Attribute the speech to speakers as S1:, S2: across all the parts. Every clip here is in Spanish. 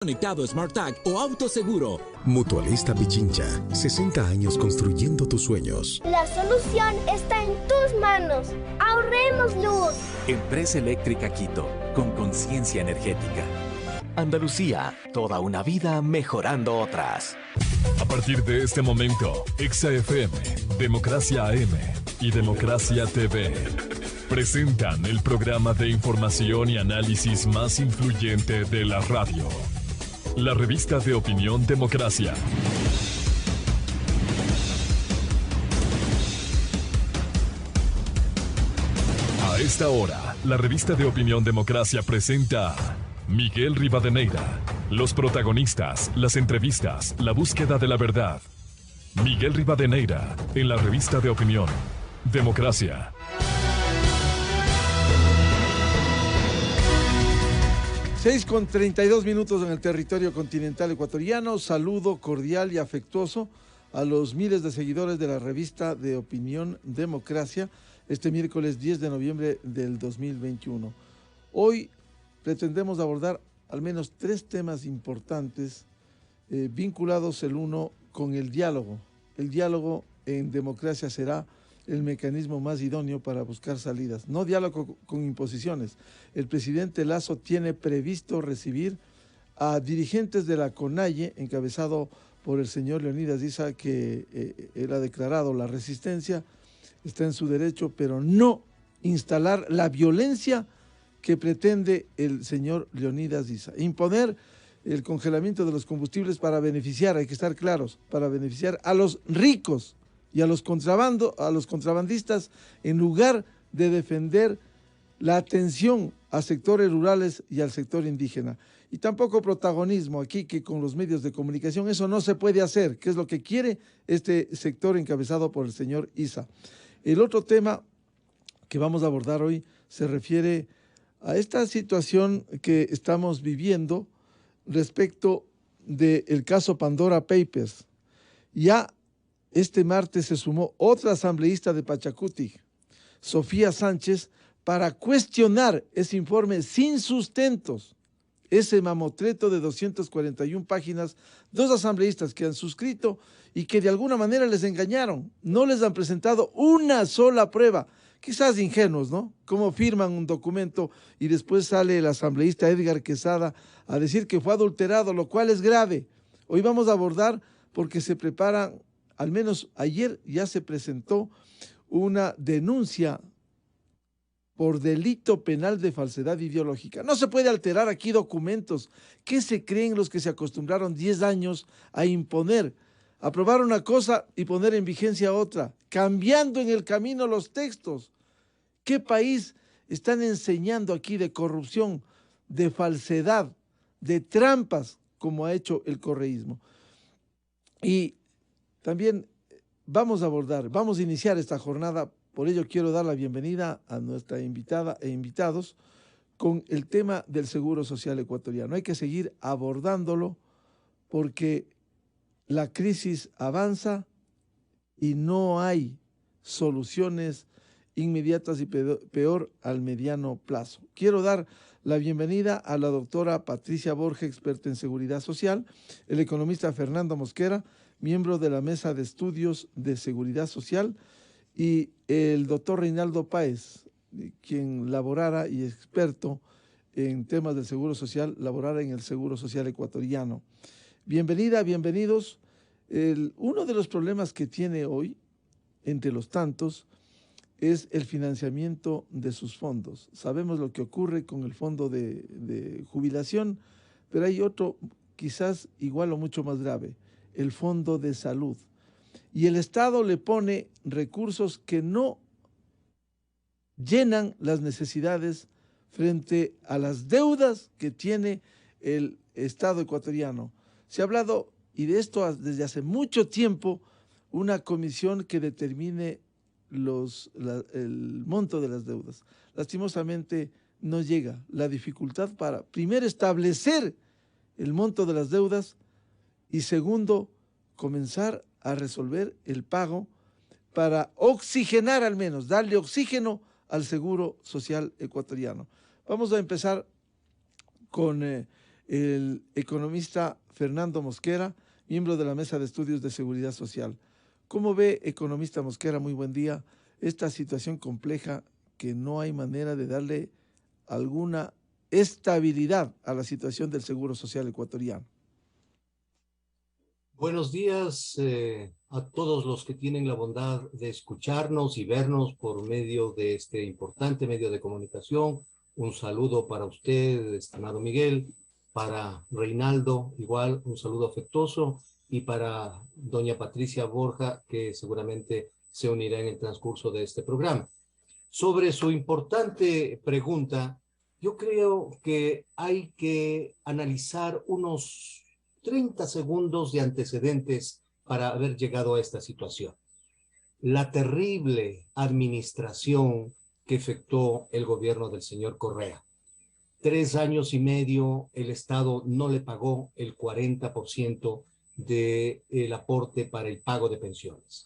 S1: Conectado SmartTag o autoseguro.
S2: Mutualista Pichincha, 60 años construyendo tus sueños.
S3: La solución está en tus manos. Ahorremos luz.
S4: Empresa Eléctrica Quito, con conciencia energética.
S5: Andalucía, toda una vida mejorando otras.
S6: A partir de este momento, Exa FM, Democracia AM y Democracia TV presentan el programa de información y análisis más influyente de la radio. La revista de opinión Democracia. A esta hora, la revista de opinión Democracia presenta a Miguel Rivadeneira. Los protagonistas, las entrevistas, la búsqueda de la verdad. Miguel Rivadeneira, en la revista de opinión Democracia.
S7: 6:32 en el territorio continental ecuatoriano. Saludo cordial y afectuoso a los miles de seguidores de la revista de opinión Democracia este miércoles 10 de noviembre del 2021. Hoy pretendemos abordar al menos 3 temas importantes vinculados el uno con el diálogo. El diálogo en democracia será el mecanismo más idóneo para buscar salidas, no diálogo con imposiciones. El presidente Lasso tiene previsto recibir a dirigentes de la CONAIE, encabezado por el señor Leonidas Issa, que él ha declarado la resistencia, está en su derecho, pero no instalar la violencia que pretende el señor Leonidas Issa. Imponer el congelamiento de los combustibles para beneficiar, hay que estar claros, para beneficiar a los ricos y a los contrabandistas, en lugar de defender la atención a sectores rurales y al sector indígena. Y tampoco protagonismo aquí, que con los medios de comunicación eso no se puede hacer, que es lo que quiere este sector encabezado por el señor Issa. El otro tema que vamos a abordar hoy se refiere a esta situación que estamos viviendo respecto del caso Pandora Papers. Ya este martes se sumó otra asambleísta de Pachacuti, Sofía Sánchez, para cuestionar ese informe sin sustentos, ese mamotreto de 241 páginas, 2 asambleístas que han suscrito y que de alguna manera les engañaron, no les han presentado una sola prueba, quizás ingenuos, ¿no? Cómo firman un documento y después sale el asambleísta Edgar Quesada a decir que fue adulterado, lo cual es grave. Hoy vamos a abordar porque se preparan. Al menos ayer ya se presentó una denuncia por delito penal de falsedad ideológica. No se puede alterar aquí documentos. ¿Qué se creen los que se acostumbraron 10 años a imponer? Aprobar una cosa y poner en vigencia otra, cambiando en el camino los textos. ¿Qué país están enseñando aquí de corrupción, de falsedad, de trampas, como ha hecho el correísmo? Y también vamos a iniciar esta jornada, por ello quiero dar la bienvenida a nuestra invitada e invitados con el tema del Seguro Social ecuatoriano. Hay que seguir abordándolo porque la crisis avanza y no hay soluciones inmediatas y peor al mediano plazo. Quiero dar la bienvenida a la doctora Patricia Borges, experta en seguridad social, el economista Fernando Mosquera, miembro de la Mesa de Estudios de Seguridad Social, y el doctor Reinaldo Páez, quien laborara y experto en temas del Seguro Social, laborara en el Seguro Social ecuatoriano. Bienvenida, bienvenidos. Uno de los problemas que tiene hoy, entre los tantos, es el financiamiento de sus fondos. Sabemos lo que ocurre con el fondo de jubilación, pero hay otro quizás igual o mucho más grave, el fondo de salud. Y el Estado le pone recursos que no llenan las necesidades frente a las deudas que tiene el Estado ecuatoriano. Se ha hablado, y de esto desde hace mucho tiempo, una comisión que determine el monto de las deudas. Lastimosamente no llega la dificultad para, primero, establecer el monto de las deudas y segundo, comenzar a resolver el pago para oxigenar, al menos, darle oxígeno al Seguro Social ecuatoriano. Vamos a empezar con el economista Fernando Mosquera, miembro de la Mesa de Estudios de Seguridad Social. ¿Cómo ve, economista Mosquera, muy buen día, esta situación compleja que no hay manera de darle alguna estabilidad a la situación del Seguro Social ecuatoriano?
S8: Buenos días a todos los que tienen la bondad de escucharnos y vernos por medio de este importante medio de comunicación. Un saludo para usted, estimado Miguel, para Reinaldo, igual un saludo afectuoso, y para doña Patricia Borja, que seguramente se unirá en el transcurso de este programa. Sobre su importante pregunta, yo creo que hay que analizar unos 30 segundos de antecedentes para haber llegado a esta situación. La terrible administración que efectuó el gobierno del señor Correa. 3 años y medio el Estado no le pagó el 40% del aporte para el pago de pensiones.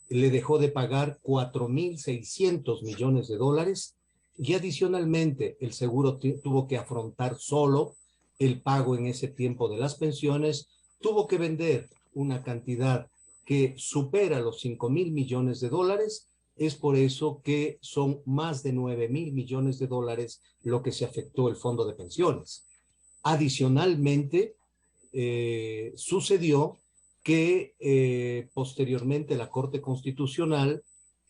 S8: Le dejó de pagar 4.600 millones de dólares y adicionalmente el seguro tuvo que afrontar solo el pago en ese tiempo de las pensiones, tuvo que vender una cantidad que supera los 5.000 millones de dólares. Es por eso que son más de 9.000 millones de dólares lo que se afectó el fondo de pensiones. Adicionalmente, sucedió que posteriormente la Corte Constitucional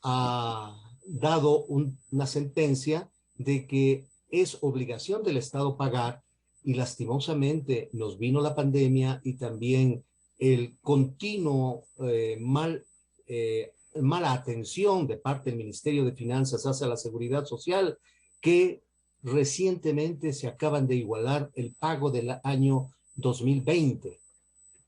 S8: ha dado una sentencia de que es obligación del Estado pagar, y lastimosamente nos vino la pandemia y también el continuo mala atención de parte del Ministerio de Finanzas hacia la Seguridad Social, que recientemente se acaban de igualar el pago del año 2020.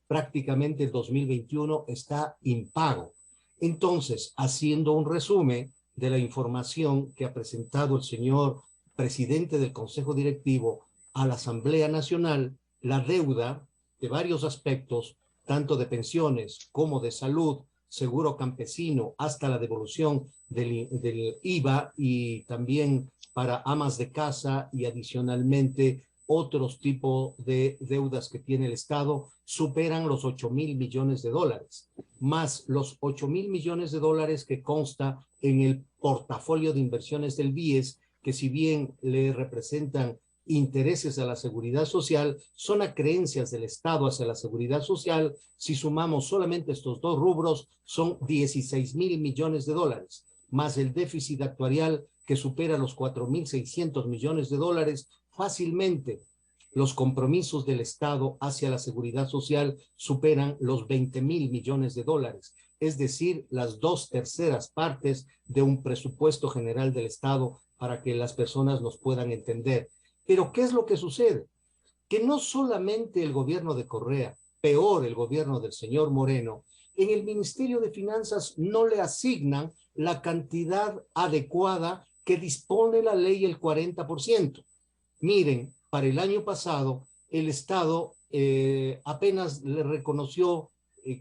S8: Prácticamente el 2021 está impago. Entonces, haciendo un resumen de la información que ha presentado el señor presidente del Consejo Directivo a la Asamblea Nacional, la deuda de varios aspectos, tanto de pensiones como de salud, seguro campesino, hasta la devolución del IVA, y también para amas de casa y adicionalmente otros tipos de deudas que tiene el Estado, superan los 8.000 millones de dólares, más los 8.000 millones de dólares que consta en el portafolio de inversiones del BIES, que si bien le representan intereses a la seguridad social, son acreencias del Estado hacia la seguridad social. Si sumamos solamente estos dos rubros, son 16.000 millones de dólares, más el déficit actuarial que supera los 4.600 millones de dólares. Fácilmente los compromisos del Estado hacia la seguridad social superan los 20.000 millones de dólares, es decir, las 2/3 partes de un presupuesto general del Estado, para que las personas nos puedan entender. Pero ¿qué es lo que sucede? Que no solamente el gobierno de Correa, peor el gobierno del señor Moreno, en el Ministerio de Finanzas no le asignan la cantidad adecuada que dispone la ley, el 40%. Miren, para el año pasado, el Estado apenas le reconoció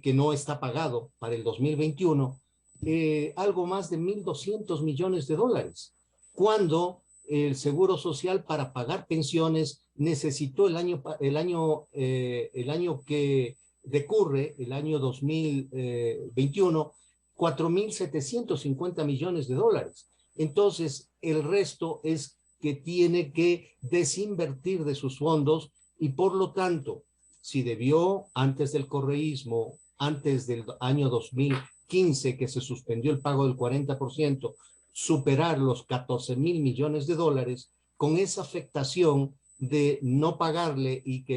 S8: que no está pagado para el 2021, algo más de 1.200 millones de dólares, cuando el Seguro Social para pagar pensiones necesitó el año que decurre, el año 2021, 4.750 millones de dólares. Entonces, el resto es que tiene que desinvertir de sus fondos, y por lo tanto, si debió antes del correísmo, antes del año 2015, que se suspendió el pago del 40%, superar los 14.000 millones de dólares, con esa afectación de no pagarle y que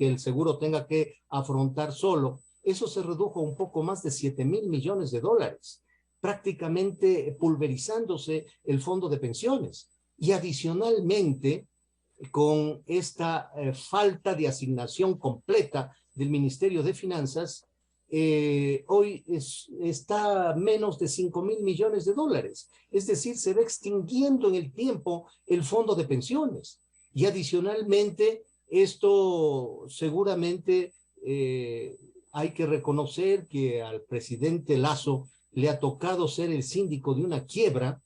S8: el seguro tenga que afrontar solo, eso se redujo un poco más de 7.000 millones de dólares, prácticamente pulverizándose el fondo de pensiones. Y adicionalmente, con esta falta de asignación completa del Ministerio de Finanzas, hoy está a menos de 5.000 millones de dólares. Es decir, se va extinguiendo en el tiempo el fondo de pensiones. Y adicionalmente, esto seguramente hay que reconocer que al presidente Lasso le ha tocado ser el síndico de una quiebra.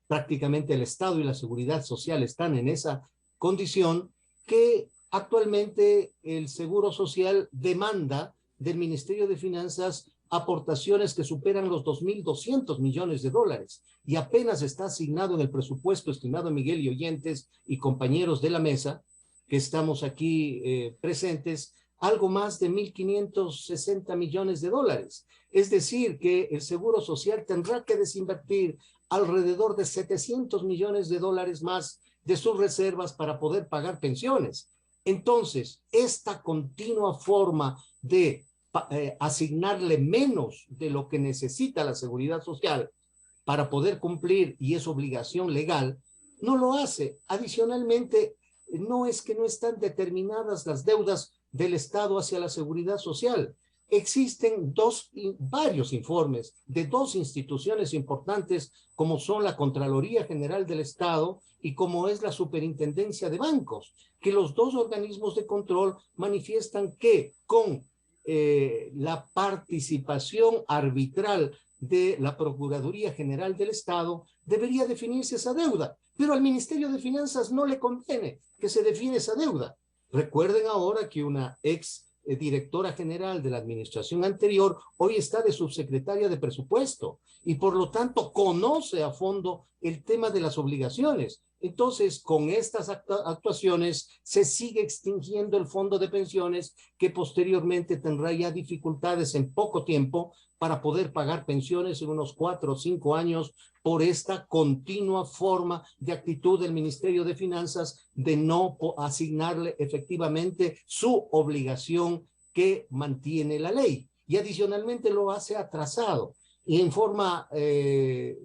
S8: Prácticamente el Estado y la Seguridad Social están en esa condición, que Actualmente el Seguro Social demanda del Ministerio de Finanzas aportaciones que superan los 2.200 millones de dólares y apenas está asignado en el presupuesto, estimado Miguel y oyentes y compañeros de la mesa que estamos aquí presentes, algo más de 1.560 millones de dólares. Es decir, que el Seguro Social tendrá que desinvertir alrededor de 700 millones de dólares más de sus reservas para poder pagar pensiones. Entonces, esta continua forma de asignarle menos de lo que necesita la Seguridad Social para poder cumplir, y es obligación legal, no lo hace. Adicionalmente, no es que no están determinadas las deudas del Estado hacia la Seguridad Social. Existen varios informes de dos instituciones importantes como son la Contraloría General del Estado y como es la Superintendencia de Bancos, que los dos organismos de control manifiestan que con la participación arbitral de la Procuraduría General del Estado debería definirse esa deuda, pero al Ministerio de Finanzas no le conviene que se define esa deuda. Recuerden ahora que una ex directora general de la administración anterior hoy está de subsecretaria de presupuesto y por lo tanto conoce a fondo el tema de las obligaciones. Entonces, con estas actuaciones se sigue extinguiendo el fondo de pensiones que posteriormente tendrá ya dificultades en poco tiempo para poder pagar pensiones en unos 4 o 5 años por esta continua forma de actitud del Ministerio de Finanzas de no asignarle efectivamente su obligación que mantiene la ley. Y adicionalmente lo hace atrasado. Y en forma, de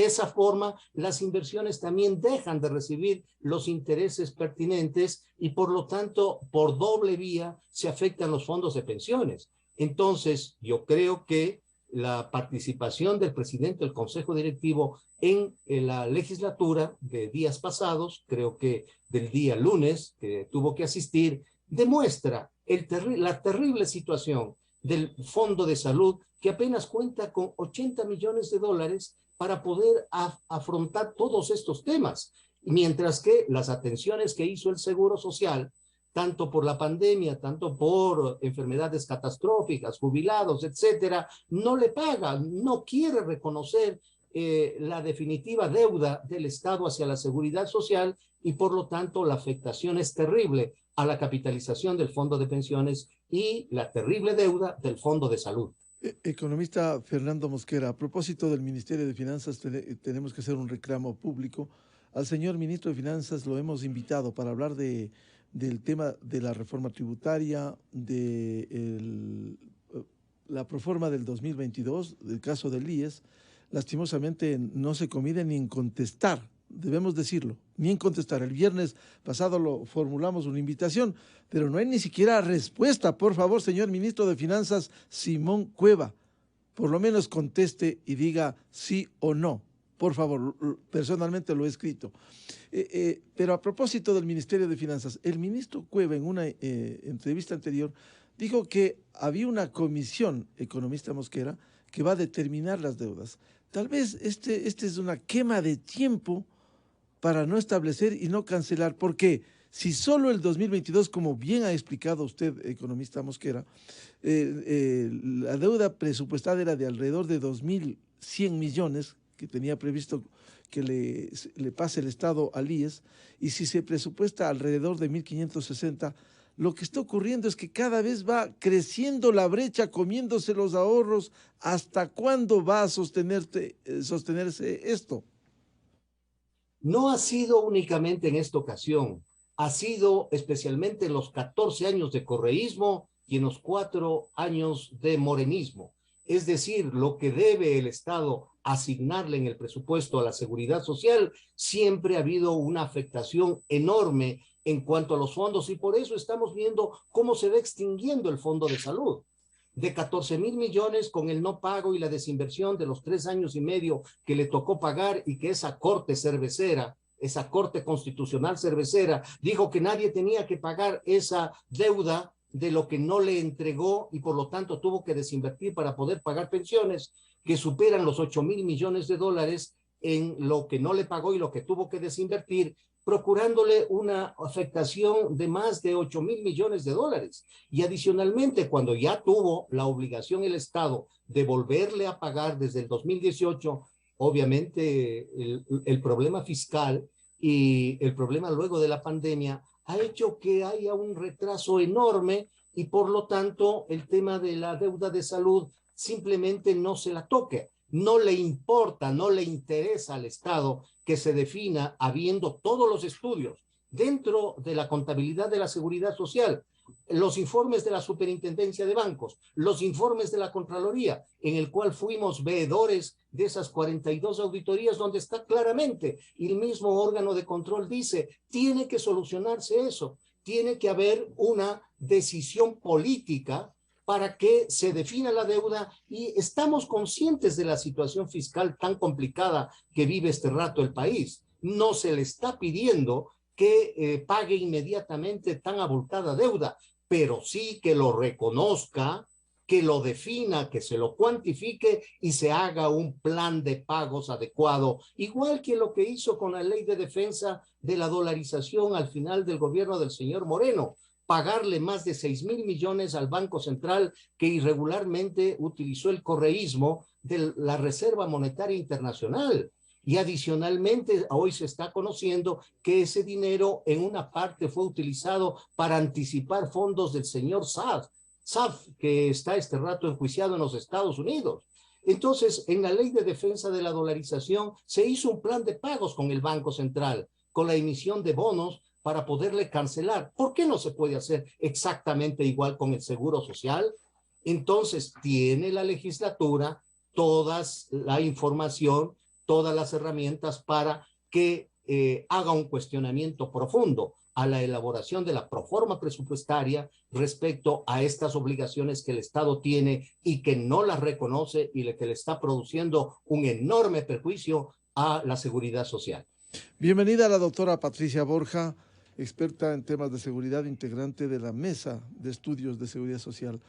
S8: esa forma, las inversiones también dejan de recibir los intereses pertinentes y por lo tanto, por doble vía, se afectan los fondos de pensiones. Entonces, yo creo que la participación del presidente del Consejo Directivo en la legislatura de días pasados, creo que del día lunes que tuvo que asistir, demuestra la terrible situación del Fondo de Salud, que apenas cuenta con 80 millones de dólares para poder afrontar todos estos temas, mientras que las atenciones que hizo el Seguro Social, tanto por la pandemia, tanto por enfermedades catastróficas, jubilados, etcétera, no le paga, no quiere reconocer la definitiva deuda del Estado hacia la Seguridad Social y por lo tanto la afectación es terrible a la capitalización del Fondo de Pensiones y la terrible deuda del Fondo de Salud.
S7: Economista Fernando Mosquera, a propósito del Ministerio de Finanzas, tenemos que hacer un reclamo público. Al señor ministro de Finanzas lo hemos invitado para hablar del tema de la reforma tributaria, de la proforma del 2022, del caso del IES. Lastimosamente no se comide ni en contestar, debemos decirlo, ni en contestar. El viernes pasado lo formulamos una invitación, pero no hay ni siquiera respuesta. Por favor, señor ministro de Finanzas, Simón Cueva, por lo menos conteste y diga sí o no. Por favor, personalmente lo he escrito. Pero a propósito del Ministerio de Finanzas, el ministro Cueva en una entrevista anterior dijo que había una comisión, economista Mosquera, que va a determinar las deudas. Tal vez este es una quema de tiempo para no establecer y no cancelar, porque si solo el 2022, como bien ha explicado usted, economista Mosquera, la deuda presupuestada era de alrededor de 2.100 millones, que tenía previsto que le pase el Estado al IES, y si se presupuesta alrededor de 1.560, lo que está ocurriendo es que cada vez va creciendo la brecha, comiéndose los ahorros. ¿Hasta cuándo va a sostenerse esto?
S8: No ha sido únicamente en esta ocasión, ha sido especialmente en los 14 años de correísmo y en los 4 años de morenismo. Es decir, lo que debe el Estado asignarle en el presupuesto a la Seguridad Social, siempre ha habido una afectación enorme en cuanto a los fondos y por eso estamos viendo cómo se va extinguiendo el Fondo de Salud. De 14.000 millones con el no pago y la desinversión de los 3 años y medio que le tocó pagar y que esa corte cervecera, esa corte constitucional cervecera, dijo que nadie tenía que pagar esa deuda de lo que no le entregó y por lo tanto tuvo que desinvertir para poder pagar pensiones que superan los 8.000 millones de dólares en lo que no le pagó y lo que tuvo que desinvertir. procurándole una afectación de más de 8.000 millones de dólares. Y adicionalmente, cuando ya tuvo la obligación el Estado de volverle a pagar desde el 2018, obviamente el problema fiscal y el problema luego de la pandemia ha hecho que haya un retraso enorme y por lo tanto el tema de la deuda de salud simplemente no se la toque. No le importa, no le interesa al Estado que se defina habiendo todos los estudios dentro de la contabilidad de la Seguridad Social, los informes de la Superintendencia de Bancos, los informes de la Contraloría, en el cual fuimos veedores de esas 42 auditorías donde está claramente, y el mismo órgano de control dice, tiene que solucionarse eso, tiene que haber una decisión política para que se defina la deuda y estamos conscientes de la situación fiscal tan complicada que vive este rato el país. No se le está pidiendo que pague inmediatamente tan abultada deuda, pero sí que lo reconozca, que lo defina, que se lo cuantifique y se haga un plan de pagos adecuado, igual que lo que hizo con la ley de defensa de la dolarización al final del gobierno del señor Moreno, pagarle más de 6.000 millones al Banco Central que irregularmente utilizó el correísmo de la Reserva Monetaria Internacional. Y adicionalmente hoy se está conociendo que ese dinero en una parte fue utilizado para anticipar fondos del señor Saab, que está este rato enjuiciado en los Estados Unidos. Entonces, en la ley de defensa de la dolarización se hizo un plan de pagos con el Banco Central, con la emisión de bonos para poderle cancelar. ¿Por qué no se puede hacer exactamente igual con el Seguro Social? Entonces, tiene la legislatura toda la información, todas las herramientas para que haga un cuestionamiento profundo a la elaboración de la proforma presupuestaria respecto a estas obligaciones que el Estado tiene y que no las reconoce y que le está produciendo un enorme perjuicio a la seguridad social.
S7: Bienvenida a la doctora Patricia Borja, experta en temas de seguridad, integrante de la Mesa de Estudios de Seguridad Social.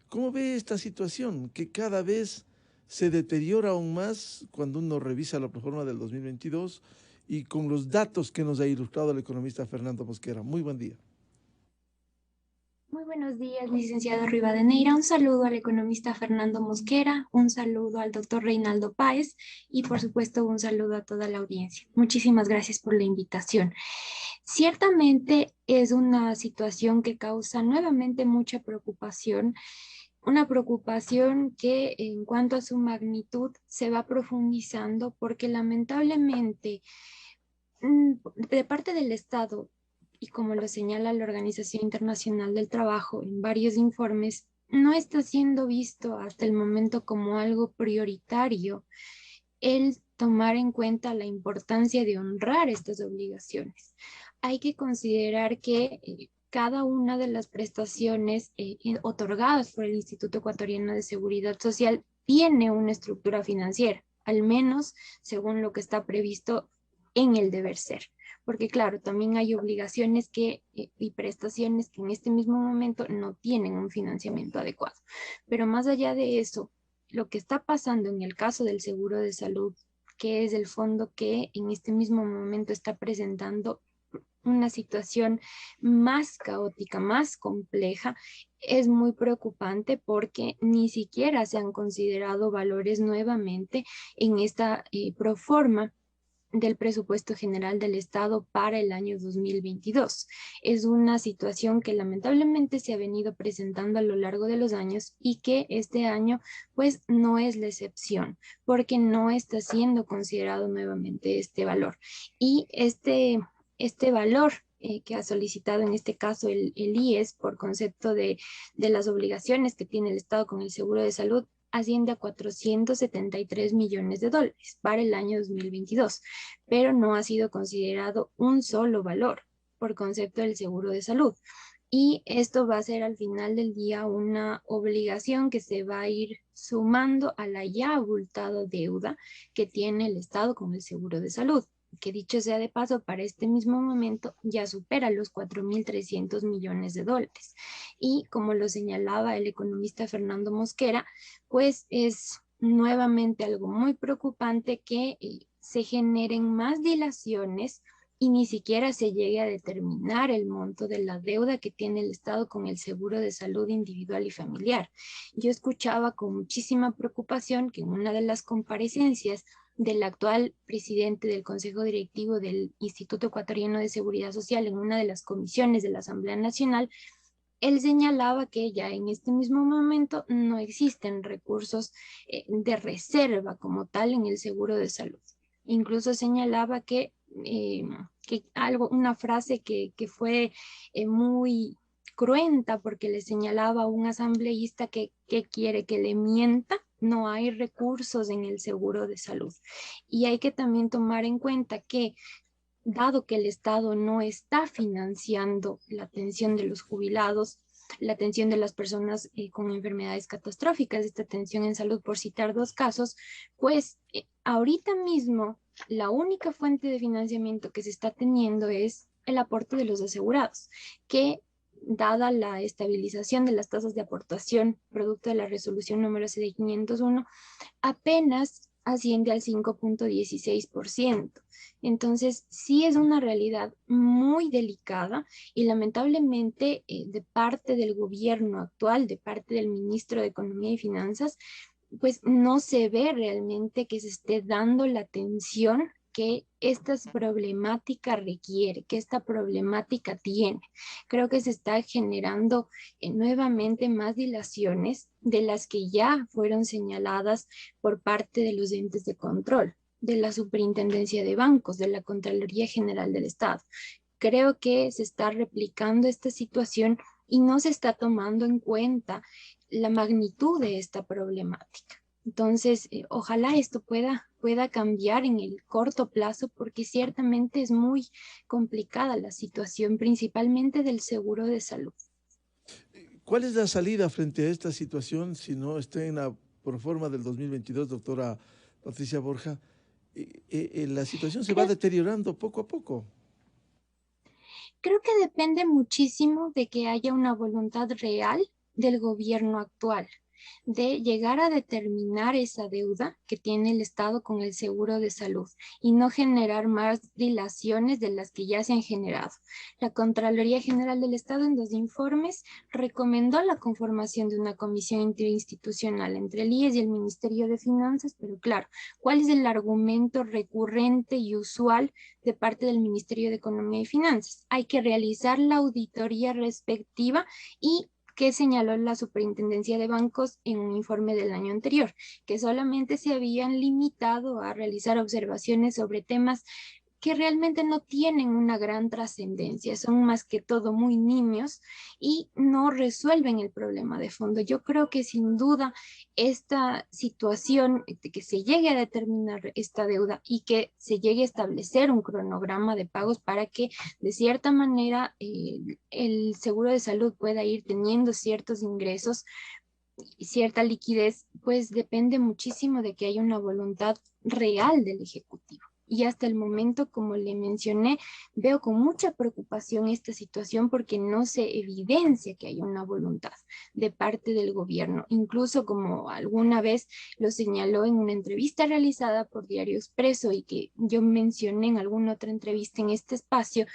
S7: ¿Cómo ve esta situación que cada vez se deteriora aún más cuando uno revisa la proforma del 2022 y con los datos que nos ha ilustrado el economista Fernando Mosquera? Muy buen día.
S9: Muy buenos días, licenciado Rivadeneira. Un saludo al economista Fernando Mosquera, un saludo al doctor Reinaldo Páez y por supuesto un saludo a toda la audiencia. Muchísimas gracias por la invitación. Ciertamente es una situación que causa nuevamente mucha preocupación, una preocupación que en cuanto a su magnitud se va profundizando porque lamentablemente de parte del Estado, y como lo señala la Organización Internacional del Trabajo en varios informes, no está siendo visto hasta el momento como algo prioritario el tomar en cuenta la importancia de honrar estas obligaciones. Hay que considerar que cada una de las prestaciones otorgadas por el Instituto Ecuatoriano de Seguridad Social tiene una estructura financiera, al menos según lo que está previsto en el deber ser. Porque claro, también hay obligaciones y prestaciones que en este mismo momento no tienen un financiamiento adecuado. Pero más allá de eso, lo que está pasando en el caso del seguro de salud, que es el fondo que en este mismo momento está presentando una situación más caótica, más compleja, es muy preocupante porque ni siquiera se han considerado valores nuevamente en esta proforma del presupuesto general del Estado para el año 2022. Es una situación que lamentablemente se ha venido presentando a lo largo de los años y que este año pues no es la excepción porque no está siendo considerado nuevamente este valor. Y este valor que ha solicitado en este caso el IES por concepto de las obligaciones que tiene el Estado con el seguro de salud asciende a 473 millones de dólares para el año 2022, pero no ha sido considerado un solo valor por concepto del seguro de salud. Y esto va a ser al final del día una obligación que se va a ir sumando a la ya abultada deuda que tiene el Estado con el seguro de salud, que dicho sea de paso, para este mismo momento ya supera los 4.300 millones de dólares. Y como lo señalaba el economista Fernando Mosquera, pues es nuevamente algo muy preocupante que se generen más dilaciones y ni siquiera se llegue a determinar el monto de la deuda que tiene el Estado con el seguro de salud individual y familiar. Yo escuchaba con muchísima preocupación que en una de las comparecencias del actual presidente del Consejo Directivo del Instituto Ecuatoriano de Seguridad Social en una de las comisiones de la Asamblea Nacional, él señalaba que ya en este mismo momento no existen recursos de reserva como tal en el seguro de salud. Incluso señalaba que una frase que fue muy cruenta, porque le señalaba a un asambleísta que quiere que le mienta. No hay recursos en el seguro de salud. Y hay que también tomar en cuenta que, dado que el Estado no está financiando la atención de los jubilados, la atención de las personas con enfermedades catastróficas, esta atención en salud, por citar dos casos, pues ahorita mismo la única fuente de financiamiento que se está teniendo es el aporte de los asegurados, que dada la estabilización de las tasas de aportación producto de la resolución número CD501, apenas asciende al 5.16%. Entonces, sí es una realidad muy delicada y lamentablemente de parte del gobierno actual, de parte del ministro de Economía y Finanzas, pues no se ve realmente que se esté dando la atención que esta problemática requiere, que esta problemática tiene. Creo que se está generando nuevamente más dilaciones de las que ya fueron señaladas por parte de los entes de control, de la Superintendencia de Bancos, de la Contraloría General del Estado. Creo que se está replicando esta situación y no se está tomando en cuenta la magnitud de esta problemática. Entonces, ojalá esto pueda cambiar en el corto plazo, porque ciertamente es muy complicada la situación, principalmente del seguro de salud.
S7: ¿Cuál es la salida frente a esta situación si no está en la proforma del 2022, doctora Patricia Borja? La situación se va deteriorando poco a poco.
S9: Creo que depende muchísimo de que haya una voluntad real del gobierno actual de llegar a determinar esa deuda que tiene el Estado con el seguro de salud y no generar más dilaciones de las que ya se han generado. La Contraloría General del Estado en 2 informes recomendó la conformación de una comisión interinstitucional entre el IES y el Ministerio de Finanzas, pero claro, ¿cuál es el argumento recurrente y usual de parte del Ministerio de Economía y Finanzas? Hay que realizar la auditoría respectiva y que señaló la Superintendencia de Bancos en un informe del año anterior, que solamente se habían limitado a realizar observaciones sobre temas que realmente no tienen una gran trascendencia, son más que todo muy nimios y no resuelven el problema de fondo. Yo creo que sin duda esta situación de que se llegue a determinar esta deuda y que se llegue a establecer un cronograma de pagos para que de cierta manera el seguro de salud pueda ir teniendo ciertos ingresos y cierta liquidez, pues depende muchísimo de que haya una voluntad real del Ejecutivo. Y hasta el momento, como le mencioné, veo con mucha preocupación esta situación porque no se evidencia que haya una voluntad de parte del gobierno. Incluso como alguna vez lo señaló en una entrevista realizada por Diario Expreso y que yo mencioné en alguna otra entrevista en este espacio,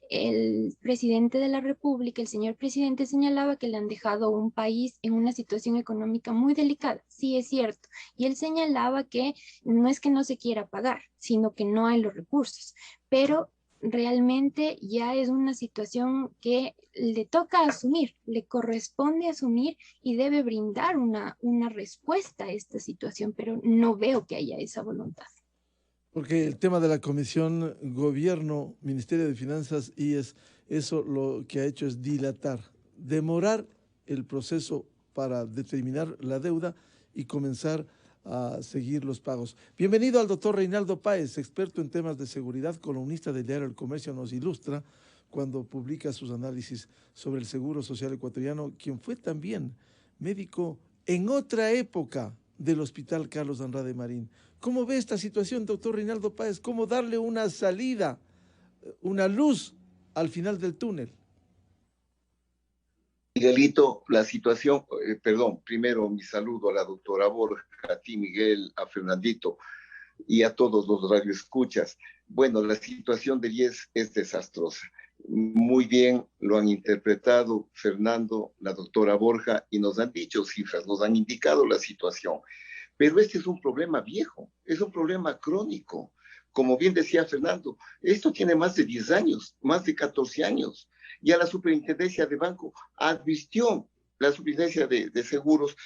S9: el presidente de la República, el señor presidente, señalaba que le han dejado un país en una situación económica muy delicada. Sí, es cierto. Y él señalaba que no es que no se quiera pagar, sino que no hay los recursos, pero realmente ya es una situación que le toca asumir, le corresponde asumir y debe brindar una respuesta a esta situación, pero no veo que haya esa voluntad.
S7: Porque el tema de la Comisión Gobierno, Ministerio de Finanzas y eso lo que ha hecho es demorar el proceso para determinar la deuda y comenzar a seguir los pagos. Bienvenido al doctor Reinaldo Páez, experto en temas de seguridad, columnista del diario El Comercio, nos ilustra cuando publica sus análisis sobre el Seguro Social Ecuatoriano, quien fue también médico en otra época del Hospital Carlos Andrade Marín. ¿Cómo ve esta situación, doctor Reinaldo Páez? ¿Cómo darle una salida, una luz al final del túnel?
S10: Miguelito, la situación, primero mi saludo a la doctora Borja, a ti Miguel, a Fernandito y a todos los radioescuchas. Bueno, la situación del IES es desastrosa. Muy bien lo han interpretado Fernando, la doctora Borja, y nos han dicho cifras, nos han indicado la situación. Pero este es un problema viejo, es un problema crónico. Como bien decía Fernando, esto tiene más de 10 años, más de 14 años. Ya la superintendencia de banco advirtió, la superintendencia de seguros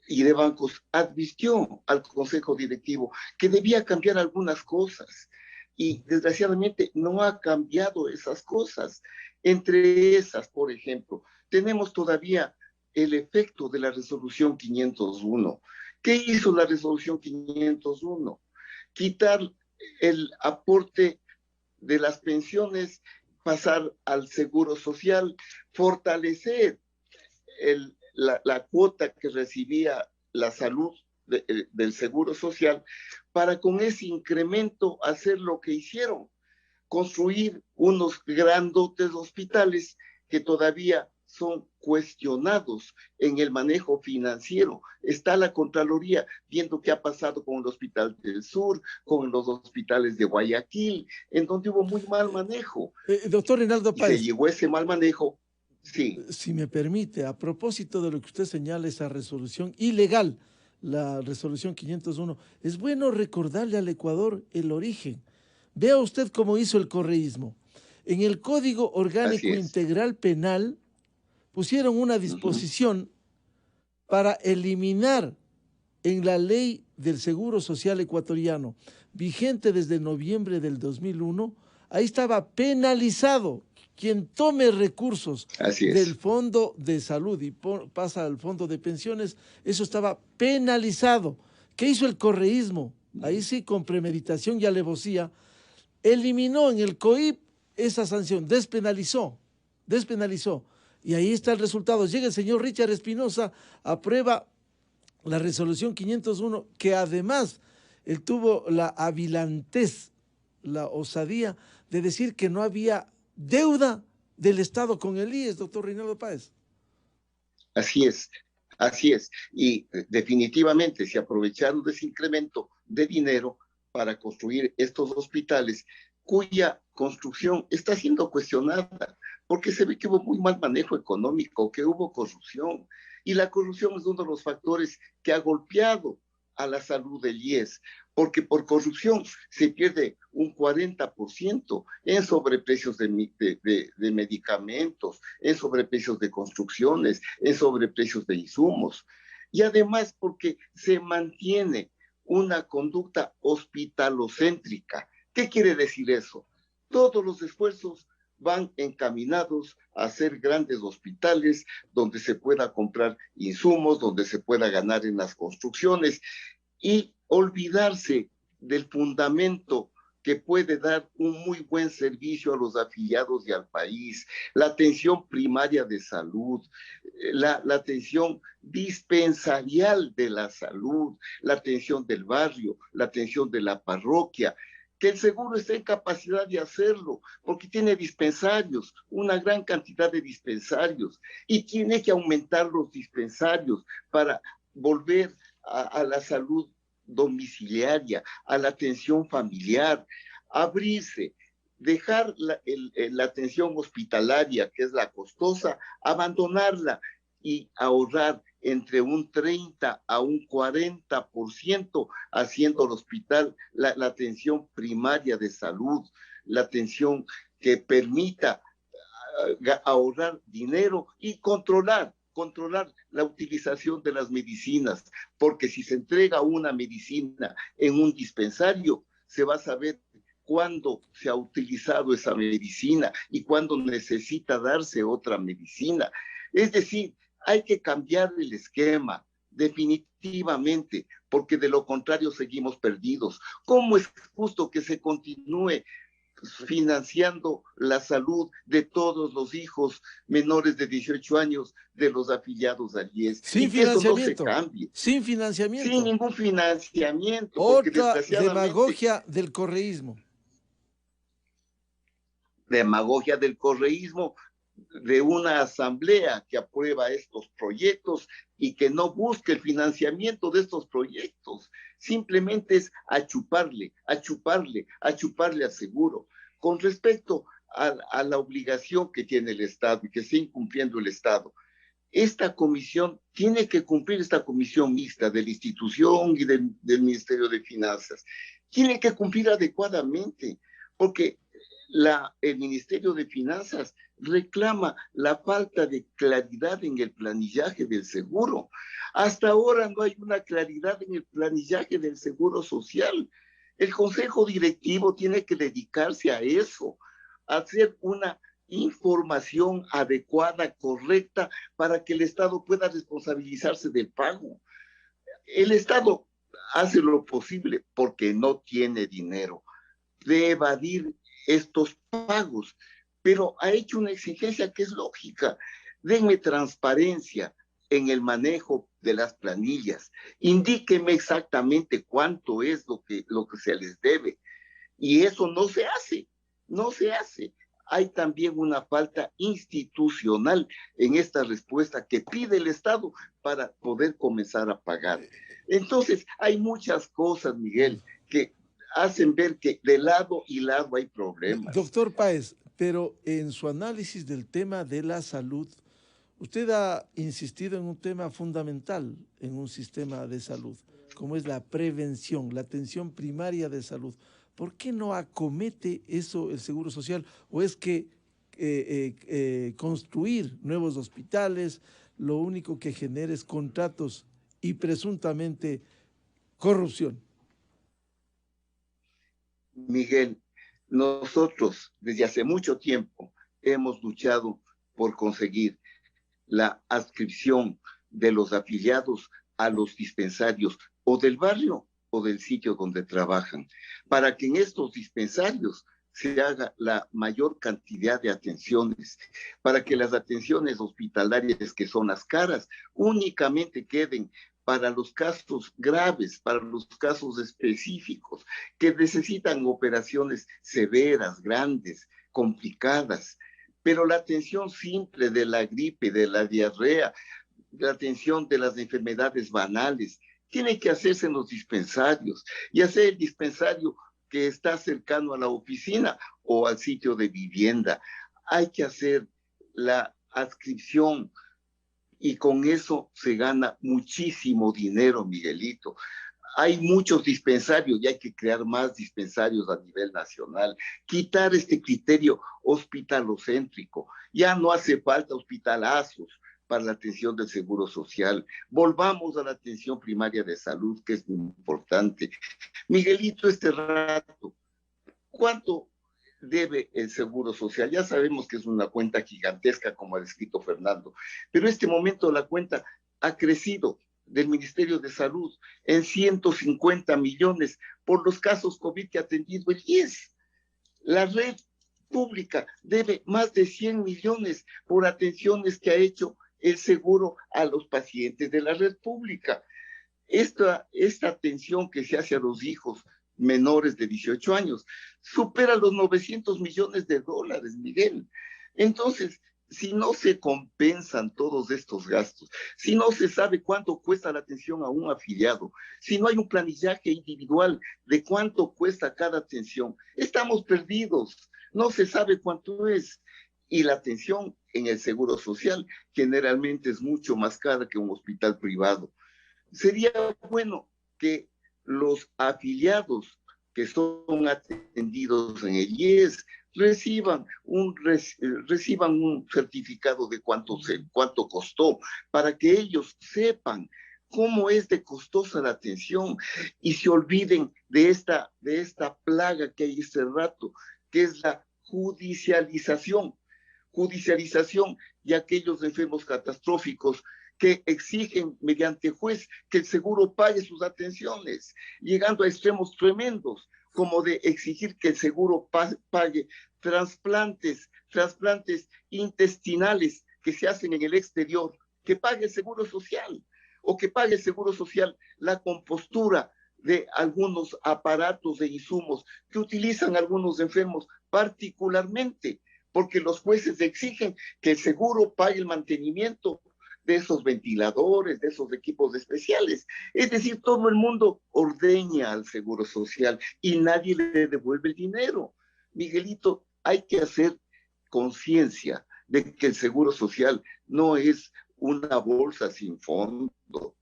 S10: y de bancos advirtió al consejo directivo que debía cambiar algunas cosas. Y desgraciadamente no ha cambiado esas cosas. Entre esas, por ejemplo, tenemos todavía el efecto de la resolución 501. ¿Qué hizo la resolución 501? Quitar el aporte de las pensiones, pasar al seguro social, fortalecer la cuota que recibía la salud del seguro social, para con ese incremento hacer lo que hicieron, construir unos grandotes hospitales que todavía son cuestionados en el manejo financiero. Está la Contraloría viendo qué ha pasado con el Hospital del Sur, con los hospitales de Guayaquil, en donde hubo muy mal manejo.
S7: Doctor Reynaldo Páez.
S10: Y se llegó ese mal manejo. Sí.
S7: Si me permite, a propósito de lo que usted señala, esa resolución ilegal, la resolución 501, es bueno recordarle al Ecuador el origen. Vea usted cómo hizo el correísmo. En el Código Orgánico Integral Penal pusieron una disposición para eliminar en la ley del Seguro Social ecuatoriano, vigente desde noviembre del 2001, ahí estaba penalizado quien tome recursos del Fondo de Salud y pasa al Fondo de Pensiones, eso estaba penalizado. ¿Qué hizo el correísmo? Ahí sí, con premeditación y alevosía, eliminó en el COIP esa sanción, despenalizó. Y ahí está el resultado. Llega el señor Richard Espinosa, aprueba la resolución 501, que además él tuvo la avilantez, la osadía de decir que no había deuda del Estado con el IES, doctor Reynaldo Páez.
S10: Así es. Y definitivamente se aprovecharon de ese incremento de dinero para construir estos hospitales, cuya construcción está siendo cuestionada, porque se ve que hubo muy mal manejo económico, que hubo corrupción, y la corrupción es uno de los factores que ha golpeado a la salud del IES, porque por corrupción se pierde un 40% en sobreprecios de medicamentos, en sobreprecios de construcciones, en sobreprecios de insumos, y además porque se mantiene una conducta hospitalocéntrica. ¿Qué quiere decir eso? Todos los esfuerzos van encaminados a hacer grandes hospitales donde se pueda comprar insumos, donde se pueda ganar en las construcciones y olvidarse del fundamento que puede dar un muy buen servicio a los afiliados y al país, la atención primaria de salud, la atención dispensarial de la salud, la atención del barrio, la atención de la parroquia, que el seguro está en capacidad de hacerlo, porque tiene dispensarios, una gran cantidad de dispensarios, y tiene que aumentar los dispensarios para volver a la salud domiciliaria, a la atención familiar, abrirse, dejar la atención hospitalaria, que es la costosa, abandonarla y ahorrar entre un 30 a un 40% haciendo el hospital la atención primaria de salud, la atención que permita ahorrar dinero y controlar la utilización de las medicinas, porque si se entrega una medicina en un dispensario, se va a saber cuándo se ha utilizado esa medicina y cuándo necesita darse otra medicina. Es decir, hay que cambiar el esquema, definitivamente, porque de lo contrario seguimos perdidos. ¿Cómo es justo que se continúe financiando la salud de todos los hijos menores de 18 años de los afiliados al IES?
S7: Sin financiamiento. Eso no se cambie. Sin financiamiento.
S10: Sin ningún financiamiento.
S7: Otra demagogia del correísmo.
S10: Demagogia del correísmo, de una asamblea que aprueba estos proyectos y que no busque el financiamiento de estos proyectos. simplemente es a chuparle al seguro. Con respecto a la obligación que tiene el Estado y que está incumpliendo el Estado, esta comisión tiene que cumplir, esta comisión mixta de la institución y del Ministerio de Finanzas, tiene que cumplir adecuadamente, porque el Ministerio de Finanzas reclama la falta de claridad en el planillaje del seguro. Hasta ahora no hay una claridad en el planillaje del seguro social. El Consejo Directivo tiene que dedicarse a eso, a hacer una información adecuada, correcta, para que el Estado pueda responsabilizarse del pago. El Estado hace lo posible porque no tiene dinero de evadir estos pagos, pero ha hecho una exigencia que es lógica. Denme transparencia en el manejo de las planillas, indíqueme exactamente cuánto es lo que se les debe, y eso no se hace. Hay también una falta institucional en esta respuesta que pide el Estado para poder comenzar a pagar. Entonces, hay muchas cosas, Miguel, que hacen ver que de lado y lado hay problemas.
S7: Doctor Páez, pero en su análisis del tema de la salud, usted ha insistido en un tema fundamental en un sistema de salud, como es la prevención, la atención primaria de salud. ¿Por qué no acomete eso el Seguro Social? ¿O es que construir nuevos hospitales lo único que genera es contratos y presuntamente corrupción?
S10: Miguel, nosotros desde hace mucho tiempo hemos luchado por conseguir la adscripción de los afiliados a los dispensarios o del barrio o del sitio donde trabajan, para que en estos dispensarios se haga la mayor cantidad de atenciones, para que las atenciones hospitalarias, que son las caras, únicamente queden para los casos graves, para los casos específicos, que necesitan operaciones severas, grandes, complicadas. Pero la atención simple de la gripe, de la diarrea, la atención de las enfermedades banales, tiene que hacerse en los dispensarios, y hacer el dispensario que está cercano a la oficina o al sitio de vivienda. Hay que hacer la adscripción y con eso se gana muchísimo dinero, Miguelito. Hay muchos dispensarios y hay que crear más dispensarios a nivel nacional. Quitar este criterio hospitalocéntrico. Ya no hace falta hospitalazos para la atención del Seguro Social. Volvamos a la atención primaria de salud, que es muy importante. Miguelito, este rato, ¿cuánto debe el Seguro Social? Ya sabemos que es una cuenta gigantesca, como ha descrito Fernando, pero en este momento la cuenta ha crecido del Ministerio de Salud en 150 millones por los casos COVID que ha atendido el IES. La red pública debe más de 100 millones por atenciones que ha hecho el seguro a los pacientes de la red pública. Esta atención que se hace a los hijos menores de 18 años supera los 900 millones de dólares, Miguel. Entonces, si no se compensan todos estos gastos, si no se sabe cuánto cuesta la atención a un afiliado, si no hay un planillaje individual de cuánto cuesta cada atención, estamos perdidos, no se sabe cuánto es. Y la atención en el Seguro Social generalmente es mucho más cara que un hospital privado. Sería bueno que los afiliados que son atendidos en el IES reciban un certificado de cuánto costó, para que ellos sepan cómo es de costosa la atención y se olviden de esta plaga que hay este rato, que es la judicialización de aquellos enfermos catastróficos que exigen mediante juez que el seguro pague sus atenciones, llegando a extremos tremendos, como de exigir que el seguro pague trasplantes intestinales que se hacen en el exterior, que pague el Seguro Social, o que pague el Seguro Social la compostura de algunos aparatos e insumos que utilizan algunos enfermos particularmente, porque los jueces exigen que el seguro pague el mantenimiento de esos ventiladores, de esos equipos especiales. Es decir, todo el mundo ordeña al Seguro Social y nadie le devuelve el dinero. Miguelito, hay que hacer conciencia de que el Seguro Social no es una bolsa sin fondo.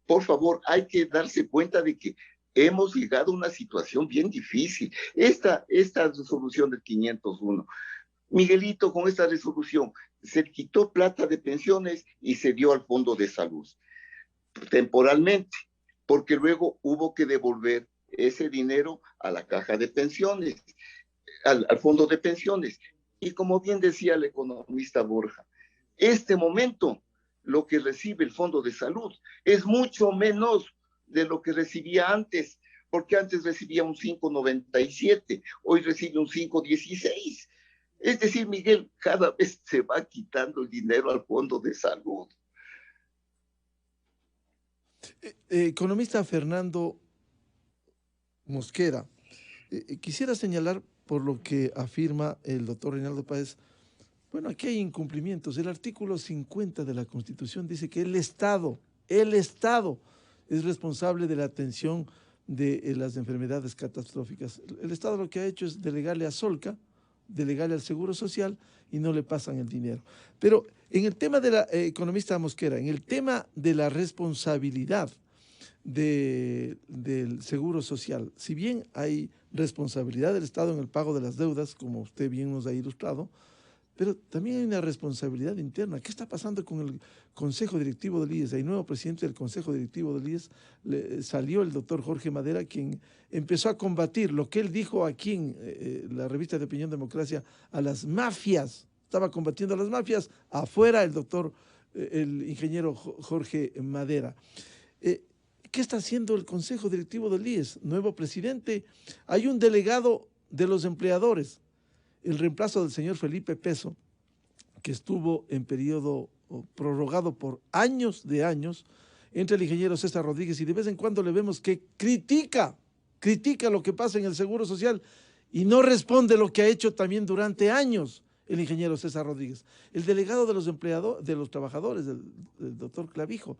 S10: Por favor, hay que darse cuenta de que hemos llegado a una situación bien difícil. Esta resolución del 501, Miguelito, con esta resolución se quitó plata de pensiones y se dio al Fondo de Salud, temporalmente, porque luego hubo que devolver ese dinero a la caja de pensiones, al Fondo de Pensiones. Y como bien decía el economista Borja, este momento lo que recibe el Fondo de Salud es mucho menos de lo que recibía antes, porque antes recibía un 5.97, hoy recibe un 5.16. Es decir, Miguel, cada vez se va quitando el dinero al Fondo de Salud.
S7: Economista Fernando Mosquera, quisiera señalar por lo que afirma el doctor Reinaldo Páez. Bueno, aquí hay incumplimientos. El artículo 50 de la Constitución dice que el Estado es responsable de la atención de las enfermedades catastróficas. El Estado lo que ha hecho es delegarle a Solca, delegarle al Seguro Social y no le pasan el dinero. Pero en el tema de la economista Mosquera, en el tema de la responsabilidad del Seguro Social, si bien hay responsabilidad del Estado en el pago de las deudas, como usted bien nos ha ilustrado, pero también hay una responsabilidad interna. ¿Qué está pasando con el Consejo Directivo del IES? Hay nuevo presidente del Consejo Directivo del IES, salió el doctor Jorge Madera, quien empezó a combatir lo que él dijo aquí en la revista de Opinión Democracia, a las mafias. Estaba combatiendo a las mafias, afuera el ingeniero Jorge Madera. ¿Qué está haciendo el Consejo Directivo del IES? Nuevo presidente, hay un delegado de los empleadores, el reemplazo del señor Felipe Peso, que estuvo en periodo prorrogado por años de años, entre el ingeniero César Rodríguez, y de vez en cuando le vemos que critica lo que pasa en el Seguro Social y no responde lo que ha hecho también durante años el ingeniero César Rodríguez. El delegado de los empleados, de los trabajadores, del doctor Clavijo.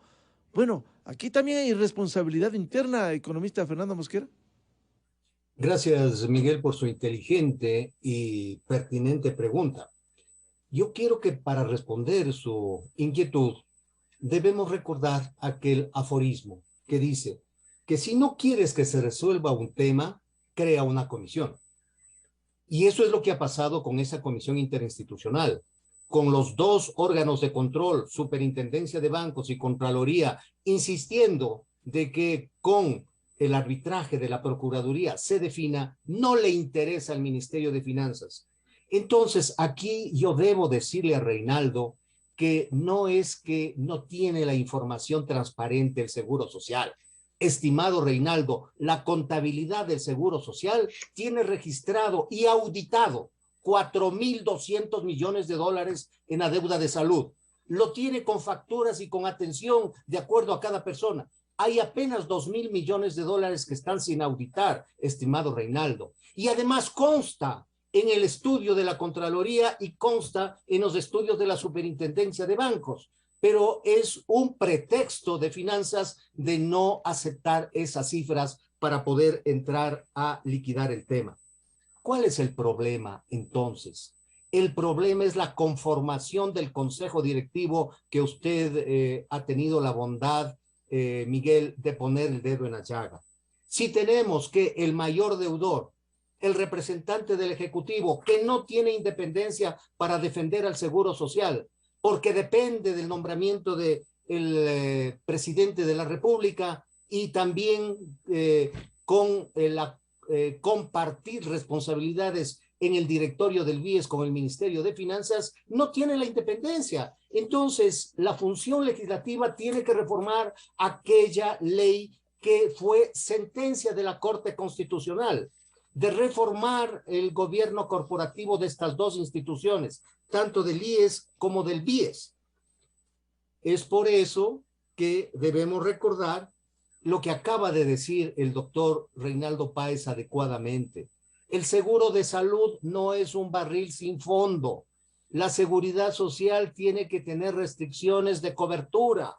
S7: Bueno, aquí también hay responsabilidad interna, economista Fernando Mosquera.
S8: Gracias, Miguel, por su inteligente y pertinente pregunta. Yo quiero que para responder su inquietud debemos recordar aquel aforismo que dice que si no quieres que se resuelva un tema, crea una comisión. Y eso es lo que ha pasado con esa comisión interinstitucional, con los dos órganos de control, Superintendencia de Bancos y Contraloría, insistiendo de que con el arbitraje de la Procuraduría se defina, no le interesa al Ministerio de Finanzas. Entonces, aquí yo debo decirle a Reinaldo que no es que no tiene la información transparente el Seguro Social. Estimado Reinaldo, la contabilidad del Seguro Social tiene registrado y auditado 4.200 millones de dólares en la deuda de salud. Lo tiene con facturas y con atención de acuerdo a cada persona. Hay apenas 2.000 millones de dólares que están sin auditar, estimado Reinaldo. Y además consta en el estudio de la Contraloría y consta en los estudios de la Superintendencia de Bancos. Pero es un pretexto de finanzas de no aceptar esas cifras para poder entrar a liquidar el tema. ¿Cuál es el problema entonces? El problema es la conformación del Consejo Directivo que usted ha tenido la bondad, Miguel, de poner el dedo en la llaga. Si tenemos que el mayor deudor, el representante del Ejecutivo, que no tiene independencia para defender al Seguro Social, porque depende del nombramiento del presidente de la República y también compartir responsabilidades en el directorio del BIES con el Ministerio de Finanzas, no tiene la independencia. Entonces, la función legislativa tiene que reformar aquella ley que fue sentencia de la Corte Constitucional, de reformar el gobierno corporativo de estas dos instituciones, tanto del IES como del BIES. Es por eso que debemos recordar lo que acaba de decir el doctor Reinaldo Páez adecuadamente. El seguro de salud no es un barril sin fondo. La seguridad social tiene que tener restricciones de cobertura.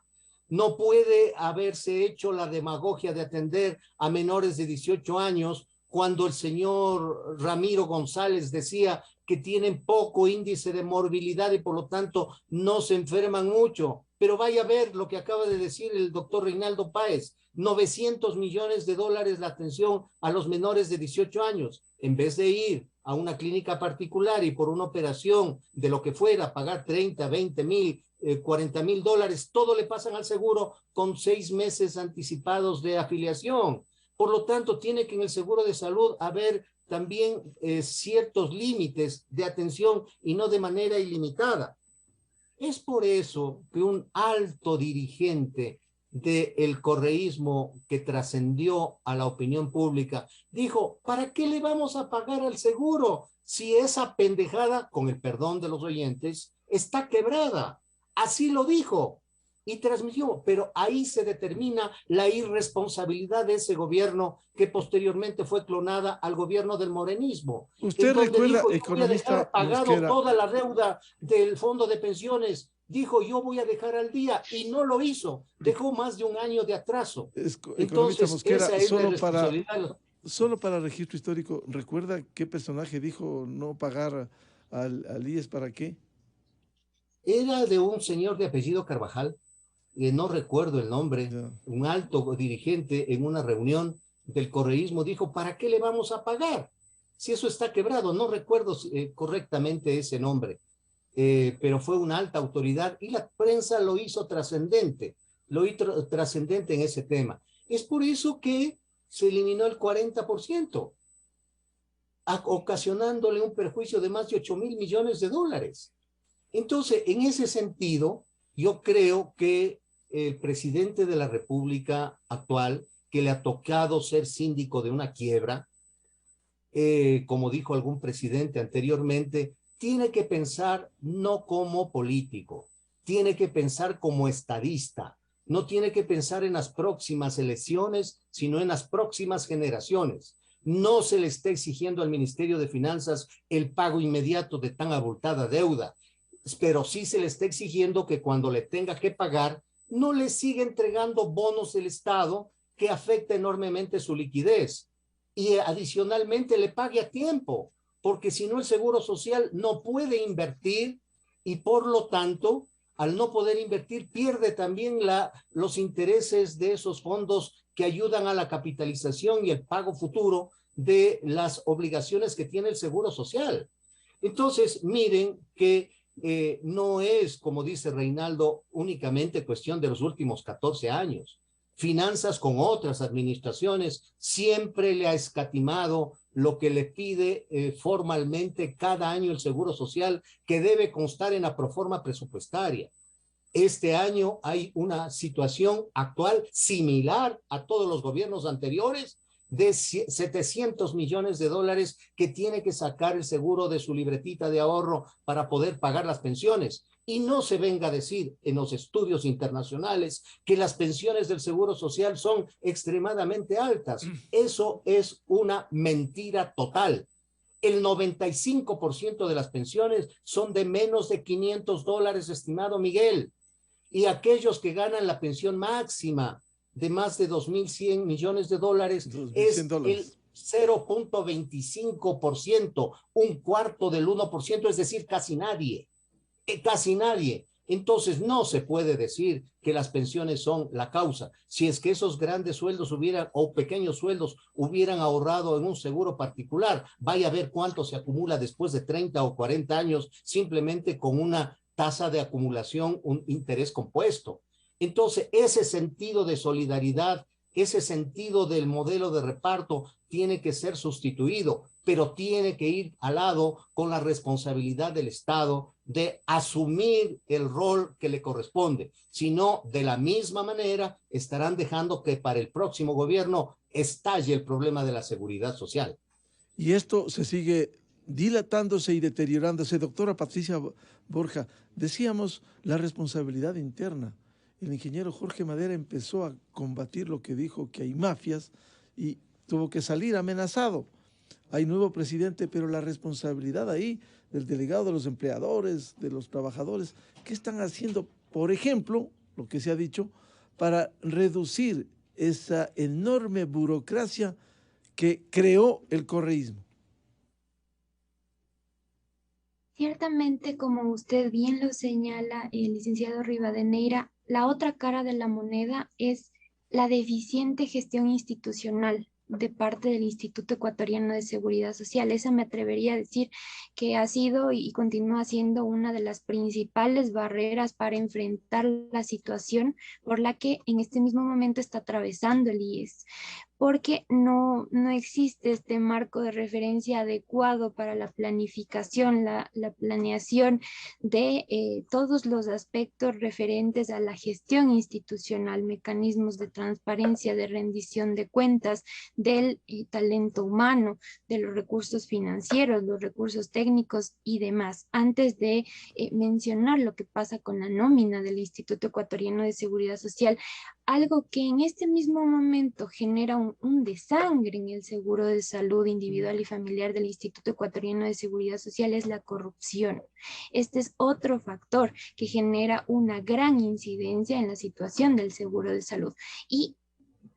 S8: No puede haberse hecho la demagogia de atender a menores de 18 años cuando el señor Ramiro González decía que tienen poco índice de morbilidad y por lo tanto no se enferman mucho. Pero vaya a ver lo que acaba de decir el doctor Reinaldo Páez, $900 millones la atención a los menores de 18 años. En vez de ir a una clínica particular y por una operación de lo que fuera, pagar 30, 20 mil, $40,000, todo le pasan al seguro con 6 meses anticipados de afiliación. Por lo tanto, tiene que en el seguro de salud haber también ciertos límites de atención y no de manera ilimitada. Es por eso que un alto dirigente del correísmo que trascendió a la opinión pública dijo, ¿para qué le vamos a pagar al seguro si esa pendejada, con el perdón de los oyentes, está quebrada? Así lo dijo y transmitió, pero ahí se determina la irresponsabilidad de ese gobierno que posteriormente fue clonada al gobierno del morenismo.
S7: Usted recuerda,
S8: dijo,
S7: economista
S8: pagado
S7: Mosquera,
S8: toda la deuda del fondo de pensiones, dijo yo voy a dejar al día y no lo hizo, dejó más de un año de atraso.
S7: Economista Mosquera,
S8: esa es la
S7: solo
S8: responsabilidad.
S7: Solo para registro histórico, ¿recuerda qué personaje dijo no pagar al IES para qué?
S8: Era de un señor de apellido Carvajal, no recuerdo el nombre, un alto dirigente en una reunión del correísmo dijo, ¿para qué le vamos a pagar? Si eso está quebrado, no recuerdo correctamente ese nombre, pero fue una alta autoridad y la prensa lo hizo trascendente en ese tema. Es por eso que se eliminó el 40%, ocasionándole un perjuicio de más de $8,000 millones. Entonces, en ese sentido, yo creo que el presidente de la República actual, que le ha tocado ser síndico de una quiebra, como dijo algún presidente anteriormente, tiene que pensar no como político, tiene que pensar como estadista, no tiene que pensar en las próximas elecciones, sino en las próximas generaciones. No se le está exigiendo al Ministerio de Finanzas el pago inmediato de tan abultada deuda, pero sí se le está exigiendo que cuando le tenga que pagar, no le siga entregando bonos del Estado que afecta enormemente su liquidez y adicionalmente le pague a tiempo, porque si no el Seguro Social no puede invertir y por lo tanto, al no poder invertir, pierde también los intereses de esos fondos que ayudan a la capitalización y el pago futuro de las obligaciones que tiene el Seguro Social. Entonces, miren que no es, como dice Reinaldo, únicamente cuestión de los últimos 14 años. Finanzas con otras administraciones siempre le ha escatimado lo que le pide formalmente cada año el Seguro Social, que debe constar en la proforma presupuestaria. Este año hay una situación actual similar a todos los gobiernos anteriores, de $700 millones que tiene que sacar el seguro de su libretita de ahorro para poder pagar las pensiones. Y no se venga a decir en los estudios internacionales que las pensiones del Seguro Social son extremadamente altas. Eso es una mentira total. El 95% de las pensiones son de menos de $500, estimado Miguel. Y aquellos que ganan la pensión máxima de más de $2,100 millones es el 0.25%, un cuarto del 1%, es decir, casi nadie. Casi nadie. Entonces no se puede decir que las pensiones son la causa. Si es que esos grandes sueldos o pequeños sueldos hubieran ahorrado en un seguro particular, vaya a ver cuánto se acumula después de 30 o 40 años simplemente con una tasa de acumulación, un interés compuesto. Entonces, ese sentido de solidaridad, ese sentido del modelo de reparto tiene que ser sustituido, pero tiene que ir al lado con la responsabilidad del Estado de asumir el rol que le corresponde. Si no, de la misma manera, estarán dejando que para el próximo gobierno estalle el problema de la seguridad social.
S7: Y esto se sigue dilatándose y deteriorándose. Doctora Patricia Borja, decíamos la responsabilidad interna. El ingeniero Jorge Madera empezó a combatir lo que dijo que hay mafias y tuvo que salir amenazado. hay nuevo presidente, pero la responsabilidad ahí del delegado de los empleadores, de los trabajadores, ¿qué están haciendo? Por ejemplo, lo que se ha dicho, para reducir esa enorme burocracia que creó el correísmo.
S9: Ciertamente, como usted bien lo señala, el licenciado Rivadeneira, la otra cara de la moneda es la deficiente gestión institucional de parte del Instituto Ecuatoriano de Seguridad Social. Esa me atrevería a decir que ha sido y continúa siendo una de las principales barreras para enfrentar la situación por la que en este mismo momento está atravesando el IES, porque no existe este marco de referencia adecuado para la planificación, la planeación de todos los aspectos referentes a la gestión institucional, mecanismos de transparencia, de rendición de cuentas, del talento humano, de los recursos financieros, los recursos técnicos y demás. Antes de mencionar lo que pasa con la nómina del Instituto Ecuatoriano de Seguridad Social, algo que en este mismo momento genera un desangre en el seguro de salud individual y familiar del Instituto Ecuatoriano de Seguridad Social es la corrupción. Este es otro factor que genera una gran incidencia en la situación del seguro de salud. Y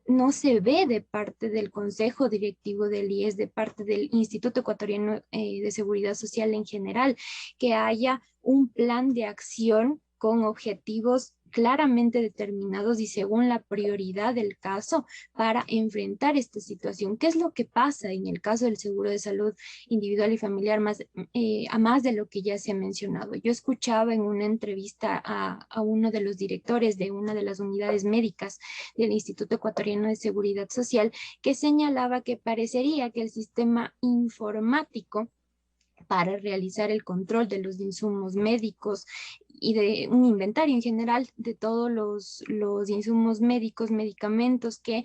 S9: no se ve de parte del Consejo Directivo del IES, de parte del Instituto Ecuatoriano de Seguridad Social en general, que haya un plan de acción con objetivos claramente determinados y según la prioridad del caso para enfrentar esta situación. ¿Qué es lo que pasa en el caso del seguro de salud individual y familiar, a más de lo que ya se ha mencionado? Yo escuchaba en una entrevista a uno de los directores de una de las unidades médicas del Instituto Ecuatoriano de Seguridad Social que señalaba que parecería que el sistema informático para realizar el control de los insumos médicos y de un inventario en general de todos los insumos médicos, medicamentos que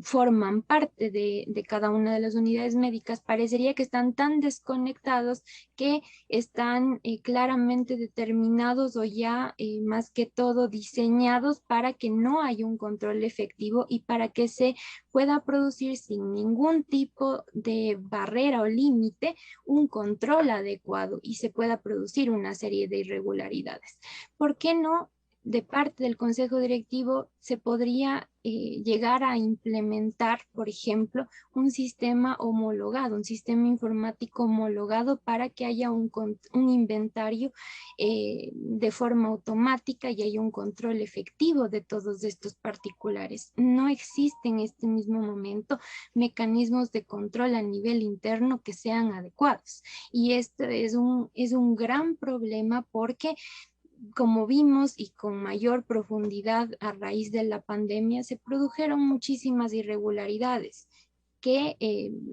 S9: forman parte de cada una de las unidades médicas, parecería que están tan desconectados que están claramente determinados o ya más que todo diseñados para que no haya un control efectivo y para que se pueda producir sin ningún tipo de barrera o límite un control adecuado y se pueda producir una serie de irregularidades. ¿Por qué no? De parte del Consejo Directivo se podría llegar a implementar, por ejemplo, un sistema homologado, un sistema informático homologado para que haya un inventario de forma automática y haya un control efectivo de todos estos particulares. No existen en este mismo momento mecanismos de control a nivel interno que sean adecuados. Y esto es un gran problema porque, como vimos y con mayor profundidad a raíz de la pandemia, se produjeron muchísimas irregularidades que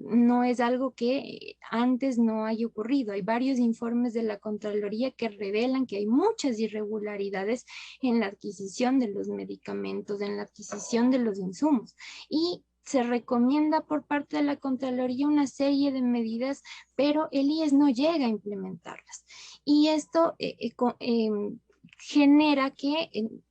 S9: no es algo que antes no haya ocurrido. Hay varios informes de la Contraloría que revelan que hay muchas irregularidades en la adquisición de los medicamentos, en la adquisición de los insumos. Y se recomienda por parte de la Contraloría una serie de medidas, pero el IES no llega a implementarlas. Y esto genera que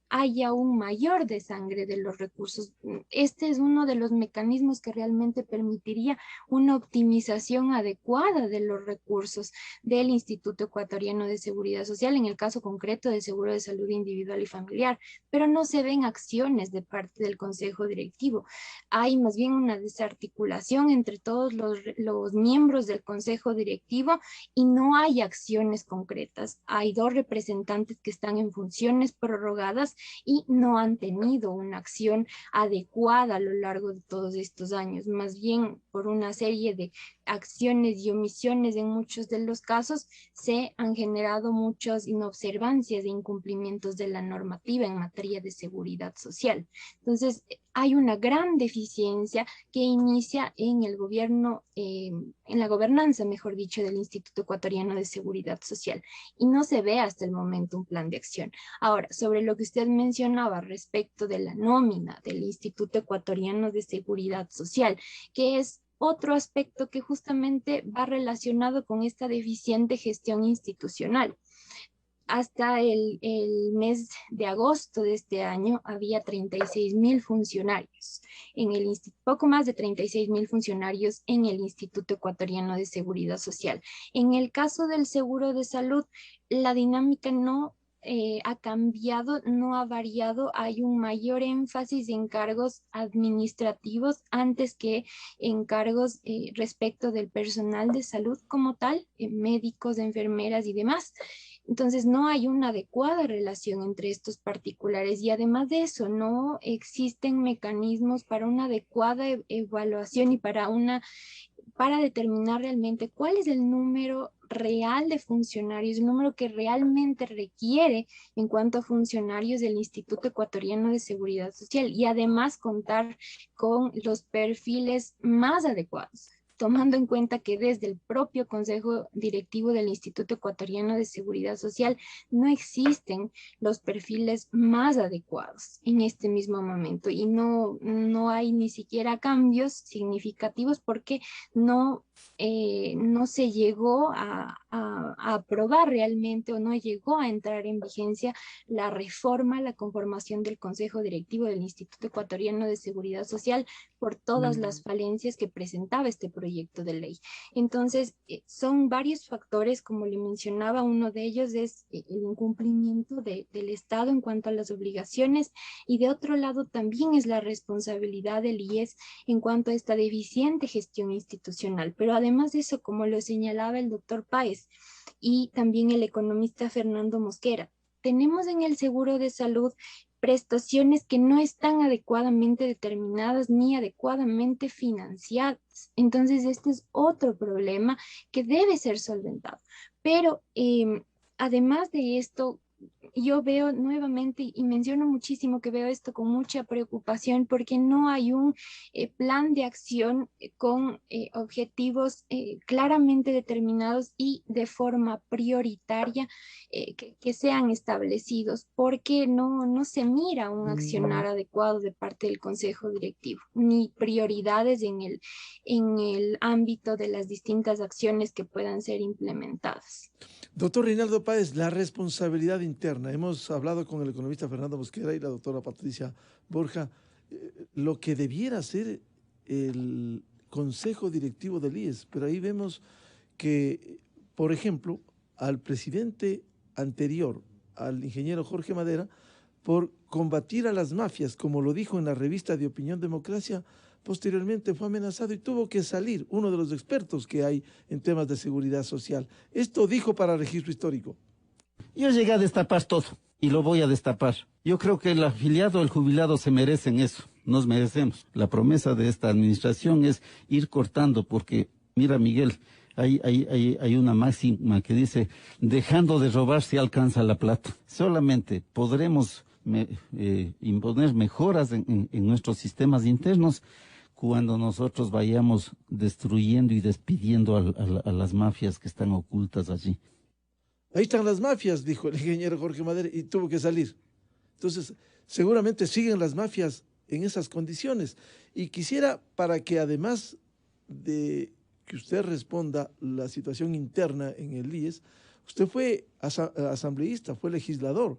S9: haya un mayor desangre de los recursos. Este es uno de los mecanismos que realmente permitiría una optimización adecuada de los recursos del Instituto Ecuatoriano de Seguridad Social, en el caso concreto del seguro de salud individual y familiar, pero no se ven acciones de parte del Consejo Directivo. Hay más bien una desarticulación entre todos los miembros del Consejo Directivo y no hay acciones concretas. Hay 2 representantes que están en funciones prorrogadas y no han tenido una acción adecuada a lo largo de todos estos años. Más bien, por una serie de acciones y omisiones en muchos de los casos, se han generado muchas inobservancias e incumplimientos de la normativa en materia de seguridad social. Entonces, hay una gran deficiencia que inicia en el gobierno, en la gobernanza, mejor dicho, del Instituto Ecuatoriano de Seguridad Social, y no se ve hasta el momento un plan de acción. Ahora, sobre lo que usted mencionaba respecto de la nómina del Instituto Ecuatoriano de Seguridad Social, que es otro aspecto que justamente va relacionado con esta deficiente gestión institucional. hasta el mes de agosto de este año había 36.000 funcionarios, poco más de 36.000 funcionarios en el Instituto Ecuatoriano de Seguridad Social. En el caso del seguro de salud, la dinámica no ha cambiado, no ha variado. Hay un mayor énfasis en cargos administrativos antes que en cargos respecto del personal de salud como tal, médicos, enfermeras y demás. Entonces no hay una adecuada relación entre estos particulares y además de eso no existen mecanismos para una adecuada evaluación y para determinar realmente cuál es el número real de funcionarios, el número que realmente requiere en cuanto a funcionarios del Instituto Ecuatoriano de Seguridad Social y además contar con los perfiles más adecuados, tomando en cuenta que desde el propio Consejo Directivo del Instituto Ecuatoriano de Seguridad Social no existen los perfiles más adecuados en este mismo momento y no hay ni siquiera cambios significativos porque no se llegó a aprobar realmente o no llegó a entrar en vigencia la reforma, la conformación del Consejo Directivo del Instituto Ecuatoriano de Seguridad Social por todas las falencias que presentaba este proyecto de ley. Entonces, son varios factores, como le mencionaba, uno de ellos es el incumplimiento del Estado en cuanto a las obligaciones y de otro lado también es la responsabilidad del IES en cuanto a esta deficiente gestión institucional. Pero además de eso, como lo señalaba el doctor Páez y también el economista Fernando Mosquera, tenemos en el seguro de salud prestaciones que no están adecuadamente determinadas ni adecuadamente financiadas. Entonces, este es otro problema que debe ser solventado. Pero además de esto, yo veo nuevamente y menciono muchísimo que veo esto con mucha preocupación porque no hay un plan de acción con objetivos claramente determinados y de forma prioritaria que sean establecidos porque no se mira un accionar adecuado de parte del Consejo Directivo ni prioridades en el ámbito de las distintas acciones que puedan ser implementadas.
S7: Doctor Reinaldo Páez, la responsabilidad interna. Hemos hablado con el economista Fernando Mosquera y la doctora Patricia Borja. Lo que debiera ser el Consejo Directivo del IES, pero ahí vemos que, por ejemplo, al presidente anterior, al ingeniero Jorge Madera, por combatir a las mafias, como lo dijo en la revista de Opinión Democracia, posteriormente fue amenazado y tuvo que salir uno de los expertos que hay en temas de seguridad social. Esto dijo para Registro Histórico.
S11: Yo llegué a destapar todo y lo voy a destapar. Yo creo que el afiliado o el jubilado se merecen eso, nos merecemos. La promesa de esta administración es ir cortando porque, mira Miguel, hay una máxima que dice, dejando de robar se alcanza la plata. Solamente podremos imponer mejoras en nuestros sistemas internos cuando nosotros vayamos destruyendo y despidiendo a las mafias que están ocultas allí.
S7: Ahí están las mafias, dijo el ingeniero Jorge Madera, y tuvo que salir. Entonces, seguramente siguen las mafias en esas condiciones. Y quisiera, para que además de que usted responda la situación interna en el IES, usted fue asambleísta, fue legislador.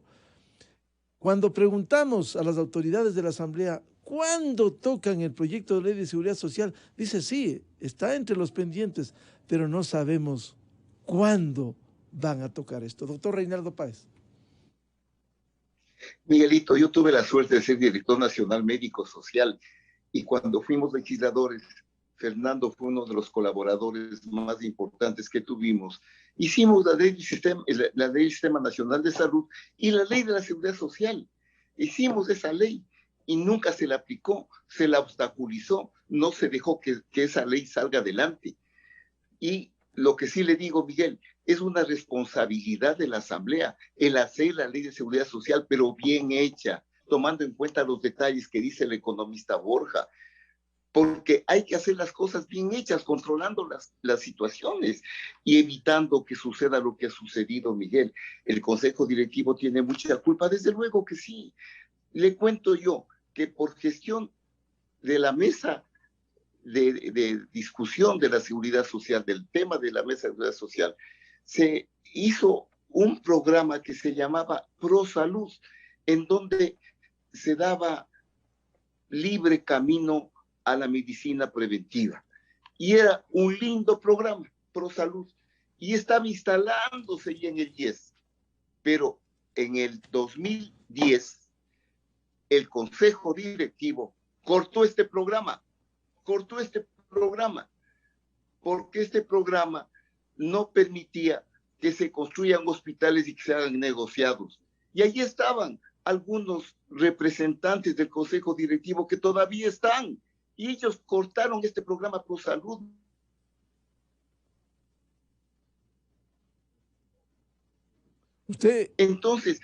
S7: Cuando preguntamos a las autoridades de la Asamblea, ¿cuándo tocan el proyecto de ley de seguridad social? Dice, sí, está entre los pendientes, pero no sabemos cuándo van a tocar esto. Doctor Reinaldo Páez.
S10: Miguelito, yo tuve la suerte de ser director nacional médico social y cuando fuimos legisladores, Fernando fue uno de los colaboradores más importantes que tuvimos. Hicimos la ley del Sistema Nacional de Salud y la ley de la Seguridad Social. Hicimos esa ley y nunca se la aplicó, se la obstaculizó, no se dejó que esa ley salga adelante. Y lo que sí le digo, Miguel, es una responsabilidad de la Asamblea el hacer la ley de seguridad social, pero bien hecha, tomando en cuenta los detalles que dice el economista Borja, porque hay que hacer las cosas bien hechas, controlando las situaciones y evitando que suceda lo que ha sucedido, Miguel. El Consejo Directivo tiene mucha culpa, desde luego que sí. Le cuento yo que por gestión de la mesa de discusión de la seguridad social, del tema de la mesa de seguridad social, se hizo un programa que se llamaba ProSalud, en donde se daba libre camino a la medicina preventiva. Y era un lindo programa, ProSalud, y estaba instalándose ya en el IES. Pero en el 2010, el Consejo Directivo cortó este programa, porque este programa no permitía que se construyan hospitales y que se hagan negociados. Y allí estaban algunos representantes del Consejo Directivo que todavía están, y ellos cortaron este programa ProSalud. Entonces,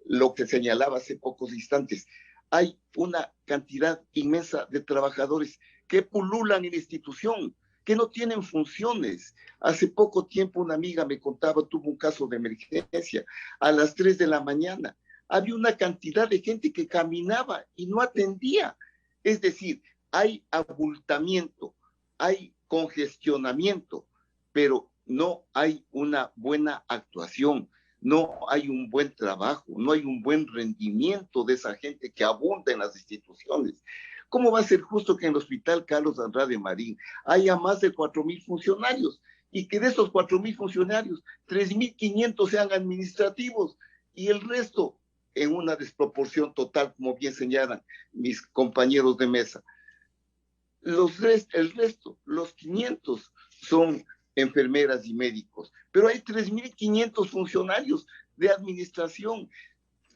S10: lo que señalaba hace pocos instantes, hay una cantidad inmensa de trabajadores que pululan en la institución, que no tienen funciones. Hace poco tiempo una amiga me contaba, tuvo un caso de emergencia a las 3 de la mañana. Había una cantidad de gente que caminaba y no atendía. Es decir, hay abultamiento, hay congestionamiento, pero no hay una buena actuación, no hay un buen trabajo, no hay un buen rendimiento de esa gente que abunda en las instituciones. ¿Cómo va a ser justo que en el Hospital Carlos Andrade Marín haya más de 4,000 funcionarios y que de esos 4,000 funcionarios, 3,500 sean administrativos y el resto en una desproporción total, como bien señalan mis compañeros de mesa? El resto, los 500, son enfermeras y médicos, pero hay 3,500 funcionarios de administración,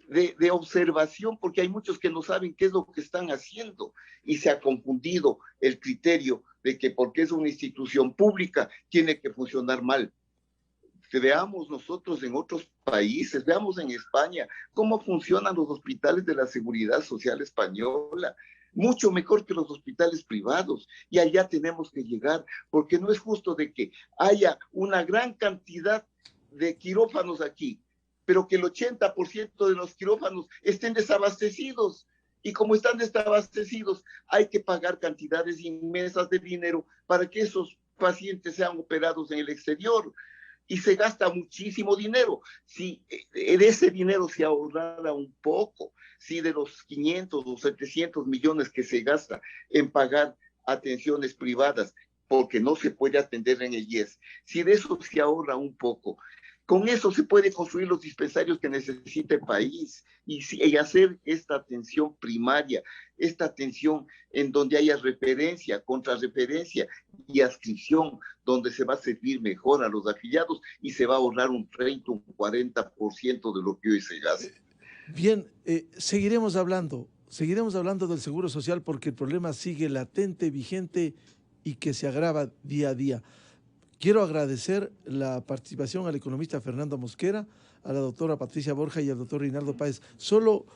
S10: de observación, porque hay muchos que no saben qué es lo que están haciendo y se ha confundido el criterio de que porque es una institución pública tiene que funcionar mal. Veamos nosotros en otros países, veamos en España cómo funcionan los hospitales de la Seguridad Social española, mucho mejor que los hospitales privados, y allá tenemos que llegar, porque no es justo de que haya una gran cantidad de quirófanos aquí, pero que el 80% de los quirófanos estén desabastecidos, y como están desabastecidos, hay que pagar cantidades inmensas de dinero para que esos pacientes sean operados en el exterior, y se gasta muchísimo dinero. Si de ese dinero se ahorrara un poco, si de los 500 o 700 millones que se gasta en pagar atenciones privadas, porque no se puede atender en el IES, si de eso se ahorra un poco, con eso se puede construir los dispensarios que necesita el país y hacer esta atención primaria, esta atención en donde haya referencia, contrarreferencia y adscripción, donde se va a servir mejor a los afiliados y se va a ahorrar un 30, un 40% de lo que hoy se gasta.
S7: Bien, seguiremos hablando del Seguro Social porque el problema sigue latente, vigente y que se agrava día a día. Quiero agradecer la participación al economista Fernando Mosquera, a la doctora Patricia Borja y al doctor Reinaldo Páez. Solo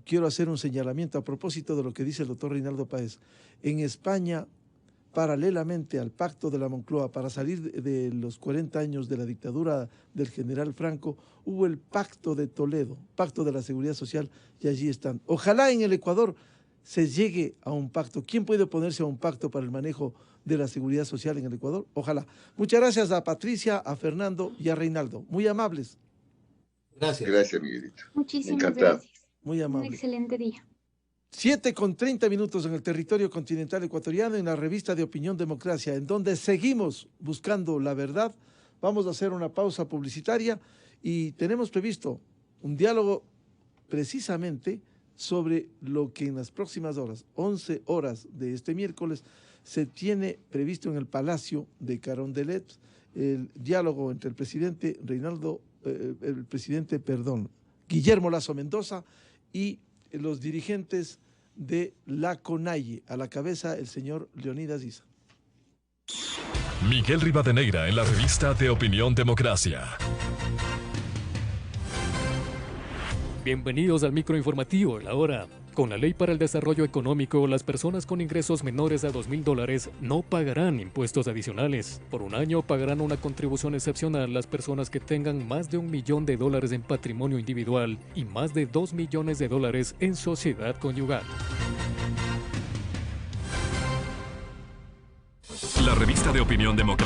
S7: quiero hacer un señalamiento a propósito de lo que dice el doctor Reinaldo Páez. En España, paralelamente al pacto de la Moncloa para salir de los 40 años de la dictadura del general Franco, hubo el pacto de Toledo, pacto de la Seguridad Social, y allí están. Ojalá en el Ecuador se llegue a un pacto. ¿Quién puede oponerse a un pacto para el manejo de la seguridad social en el Ecuador? Ojalá. Muchas gracias a Patricia, a Fernando y a Reinaldo. Muy amables.
S10: Gracias. Gracias, Miguelito.
S9: Muchísimas gracias.
S7: Muy amable.
S9: Un excelente día.
S7: 7:30 en el territorio continental ecuatoriano, en la revista de Opinión Democracia, en donde seguimos buscando la verdad. Vamos a hacer una pausa publicitaria y tenemos previsto un diálogo precisamente sobre lo que en las próximas horas, 11 horas de este miércoles, se tiene previsto en el Palacio de Carondelet, el diálogo entre el presidente Guillermo Lasso Mendoza y los dirigentes de la CONAIE, a la cabeza el señor Leonidas Issa.
S6: Miguel Rivadeneira en la revista de Opinión Democracia.
S12: Bienvenidos al microinformativo, la hora. Con la Ley para el Desarrollo Económico, las personas con ingresos menores a $2,000 no pagarán impuestos adicionales. Por un año pagarán una contribución excepcional las personas que tengan más de $1 millón en patrimonio individual y más de $2 millones en sociedad conyugal.
S6: La revista de Opinión Democrática